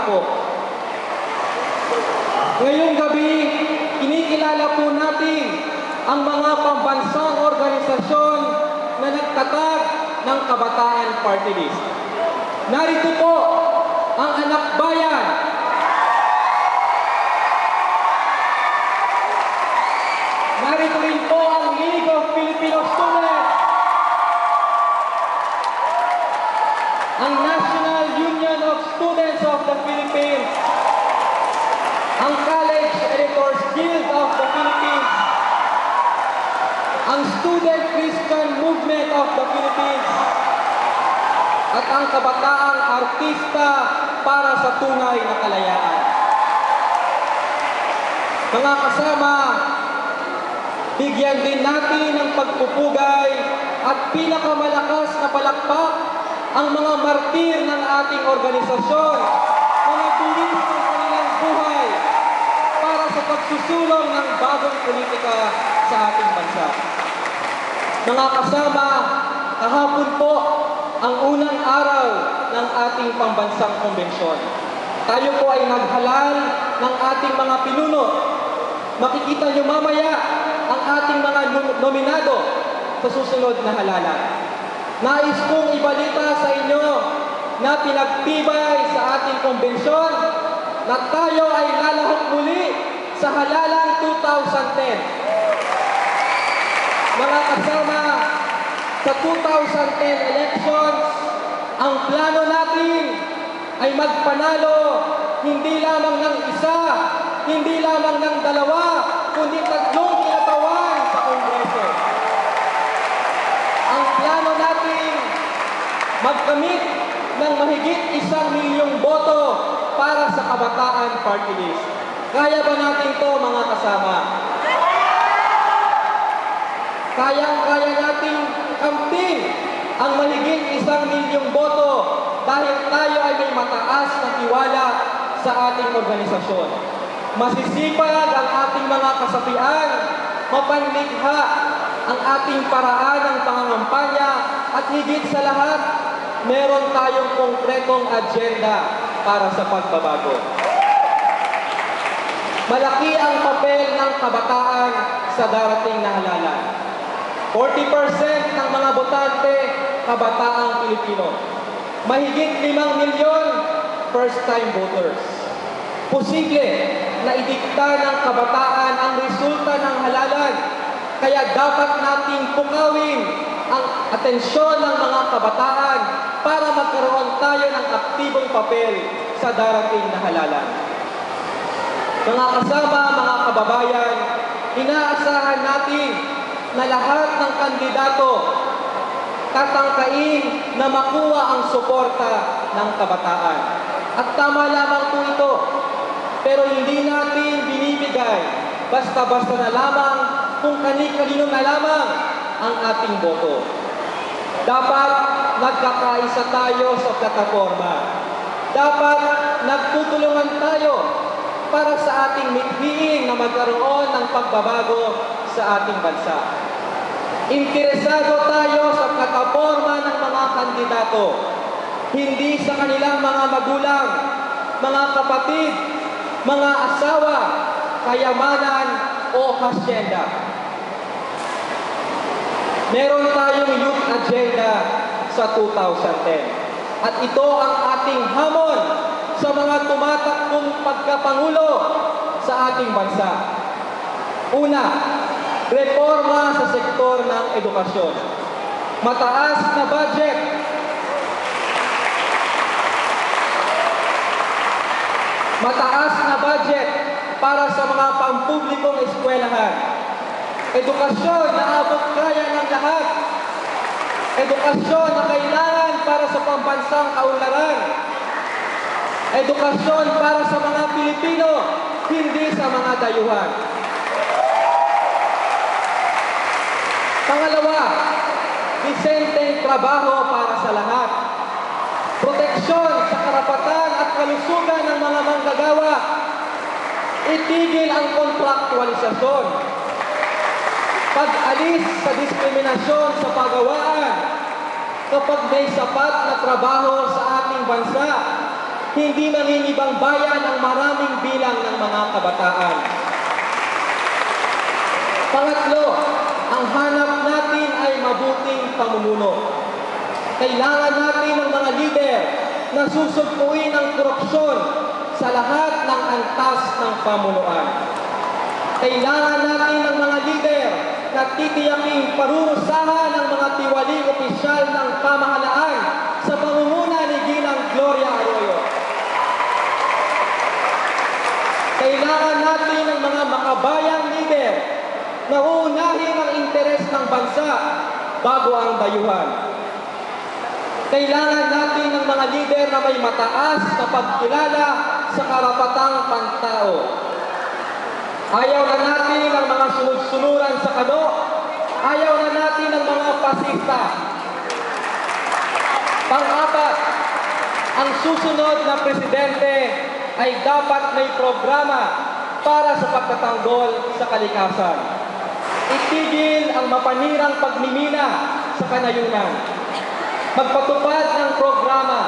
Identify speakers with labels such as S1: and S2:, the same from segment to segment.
S1: po. Ngayong gabi, kinikilala po natin ang mga pambansang organisasyon na nagtatag ng Kabataan Party List. Narito po ang Anak Bayan, narito rin po ang League of Filipino Students, ang National Union of Students of the Philippines, ang College Editors Guild of the Philippines, ang Student Christian Movement of the Philippines, at ang Kabataang Artista para sa Tunay na Kalayaan. Mga kasama, bigyan din natin ng pagpupugay at pinakamalakas na palakpak ang mga martir ng ating organisasyon na nagbuwis ng kanilang buhay para sa pagsusulong ng bagong politika sa ating bansa. Mga kasama, kahapon po ang unang araw ng ating pambansang konbensyon. Tayo po ay naghalal ng ating mga pinuno. Makikita niyo mamaya ang ating mga nominado sa susunod na halalan. Nais kong ibalita sa inyo na pinagtibay sa ating konbensyon na tayo ay lalahok muli sa halalan 2010. Mga kasama, sa 2010 elections, ang plano natin ay magpanalo hindi lamang ng isa, hindi lamang ng dalawa, kundi 3 kinatawan sa Kongreso. Ang plano natin, magkamit ng mahigit 1 milyong boto para sa Kabataan Party List. Kaya ba natin to, mga kasama? Kayang-kaya nating kamting ang mahigit 1 milyong boto dahil tayo ay may mataas na tiwala sa ating organisasyon. Masisipag ang ating mga kasapian, mapanlikha ang ating paraan ng pangangampanya at higit sa lahat, meron tayong konkretong agenda para sa pagbabago. Malaki ang papel ng kabataan sa darating na halalan. 40% ng mga botante, kabataang Pilipino. Mahigit 5 milyon first-time voters. Posible na idikta ng kabataan ang resulta ng halalan. Kaya dapat nating pukawin ang atensyon ng mga kabataan para magkaroon tayo ng aktibong papel sa darating na halalan. Mga kasama, mga kababayan, inaasahan natin na lahat ng kandidato tatangkain na makuha ang suporta ng kabataan. At tama lamang po ito, pero hindi natin binibigay basta-basta na lamang kung kani-kanino na lamang ang ating boto. Dapat nagkakaisa tayo sa plataforma. Dapat nagtutulungan tayo para sa ating mithiin na magkaroon ng pagbabago sa ating bansa. Interesado tayo sa plataforma ng mga kandidato, hindi sa kanilang mga magulang, mga kapatid, mga asawa, kayamanan o hasyenda. Meron tayong youth agenda sa 2010 at ito ang ating hamon sa mga tumatakbong pagkapangulo sa ating bansa. Una, reforma sa sektor ng edukasyon. Mataas na budget. Mataas na budget para sa mga pampublikong eskwelahan. Edukasyon na abot kaya ng lahat. Edukasyon na kailangan para sa pambansang kaunlaran. Edukasyon para sa mga Pilipino, hindi sa mga dayuhan. Pangalawa, disenteng trabaho para sa lahat. Proteksyon sa karapatan at kalusugan ng mga manggagawa. Itigil ang kontraktualisasyon. Pag-alis sa diskriminasyon sa pagawaan. Kapag may sapat na trabaho sa ating bansa, hindi mangingibang bayan ang maraming bilang ng mga kabataan. Pangatlo, ang hanap natin ay mabuting pamumuno. Kailangan natin ng mga lider na susugpuin ang korupsyon sa lahat ng antas ng pamunuan. Kailangan natin ng mga lider na titiyaking parurusahan ng mga tiwaling opisyal ng pamahalaan sa pangunguna ni Ginang Gloria Arroyo. Kailangan natin ng mga makabayang lider na uunahin ang interes ng bansa bago ang dayuhan. Kailangan natin ng mga lider na may mataas na pagkilala sa karapatang pantao. Ayaw na natin ang mga sunod-sunuran sa kano. Ayaw na natin ang mga pasista. Pang-apat, ang susunod na presidente ay dapat may programa para sa pagtatanggol sa kalikasan. Itigil ang mapanirang pagmimina sa kanayunan. Magpatupad ng programa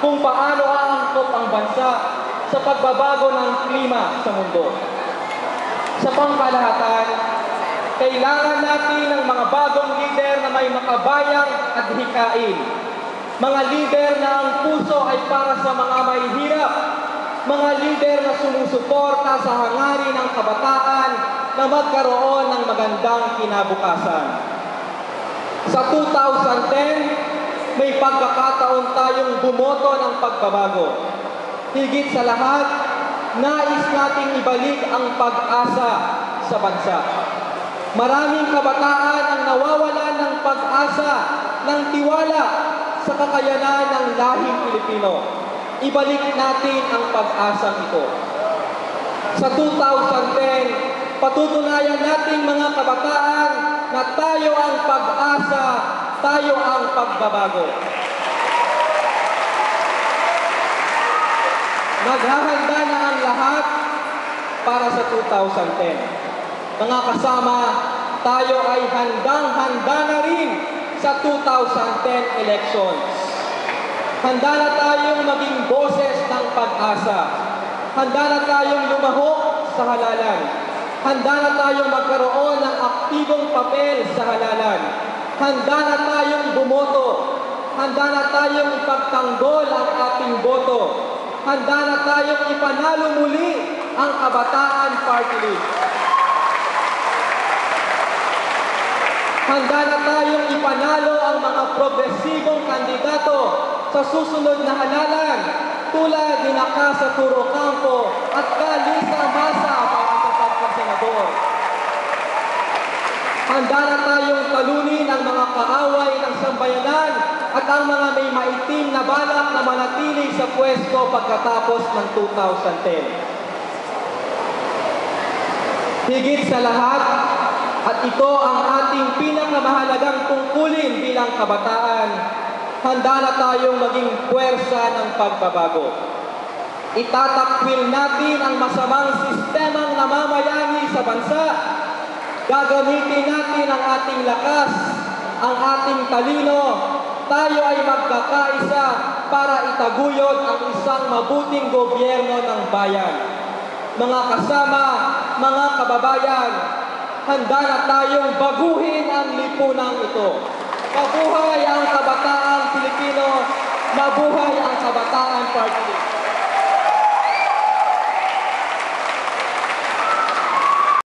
S1: kung paano aangkop ang bansa sa pagbabago ng klima sa mundo. Sa pangkalahatan, kailangan natin ng mga bagong lider na may makabayang adhikain. Mga lider na ang puso ay para sa mga mahihirap. Mga lider na sumusuporta sa hangarin ng kabataan na magkaroon ng magandang kinabukasan. Sa 2010, may pagkakataon tayong bumoto ng pagbabago. Higit sa lahat, nais nating ibalik ang pag-asa sa bansa. Maraming kabataan ang nawawalan ng pag-asa, ng tiwala sa kakayanan ng lahing Pilipino. Ibalik natin ang pag-asa ito. Sa 2010, patutunayan natin mga kabataan na tayo ang pag-asa, tayo ang pagbabago. Naghahanda na ang lahat para sa 2010. Mga kasama, tayo ay handang-handa na rin sa 2010 elections. Handa na tayong maging boses ng pag-asa. Handa na tayong lumahok sa halalan. Handa na tayong magkaroon ng aktibong papel sa halalan. Handa na tayong bumoto. Handa na tayong ipagtanggol ang ating boto. Handa na tayong ipanalo muli ang Kabataan Party List. Handa na tayong ipanalo ang mga progresibong kandidato sa susunod na halalan tulad ni Casa Turo Campo at Lisa Masa para sa pagkasenador. Handa na tayong talunin ang mga kaaway ng sambayanan at ang mga may maitim na balak na manatili sa pwesto pagkatapos ng 2010. Higit sa lahat, at ito ang ating pinakamahalagang tungkulin bilang kabataan, handa na tayong maging puwersa ng pagbabago. Itatakwil natin ang masamang sistemang namamayani sa bansa. Gagamitin natin ang ating lakas, ang ating talino. Tayo ay magkakaisa para itaguyod ang isang mabuting gobyerno ng bayan. Mga kasama, mga kababayan, handa na tayong baguhin ang lipunang ito. Mabuhay ang Kabataan Pilipino! Mabuhay ang Kabataan Party!